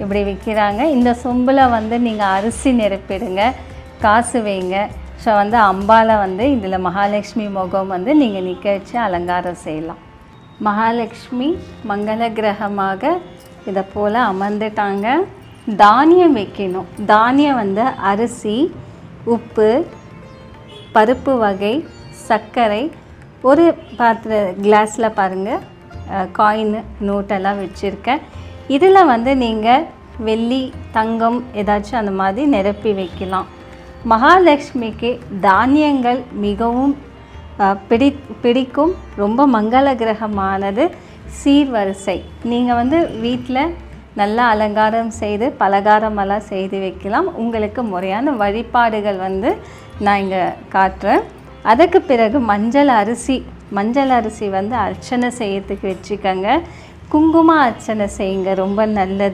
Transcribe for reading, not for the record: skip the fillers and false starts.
இப்படி விற்கிறாங்க. இந்த சொம்பில் வந்து நீங்கள் அரிசி நிரப்பிடுங்க, காசு வைங்க. ஸோ வந்து அம்பாவை வந்து இதில் மகாலட்சுமி முகம் வந்து நீங்கள் நிற்க வச்சு அலங்காரம் செய்யலாம். மகாலட்சுமி மங்கள கிரகமாக இதை போல் அமர்ந்துட்டாங்க. தானியம் வைக்கணும். தானியம் வந்து அரிசி, உப்பு, பருப்பு வகை, சர்க்கரை, ஒரு கிளாஸில் பாருங்கள் காயின் நோட்டெல்லாம் வச்சுருக்கேன். இதில் வந்து நீங்கள் வெள்ளி, தங்கம் ஏதாச்சும் அந்த மாதிரி நிரப்பி வைக்கலாம். மகாலட்சுமிக்கு தானியங்கள் மிகவும் பிடிக்கும். ரொம்ப மங்கள கிரகமானது. சீர்வரிசை நீங்கள் வந்து வீட்டில் நல்லா அலங்காரம் செய்து பலகாரமெல்லாம் செய்து வைக்கலாம். உங்களுக்கு முறையான வழிபாடுகள் வந்து நான் இங்கே காட்டுறேன். அதுக்கு பிறகு மஞ்சள் அரிசி வந்து அர்ச்சனை செய்யறதுக்கு வச்சுக்கோங்க. குங்கும அர்ச்சனை செய்யுங்க, ரொம்ப நல்லது.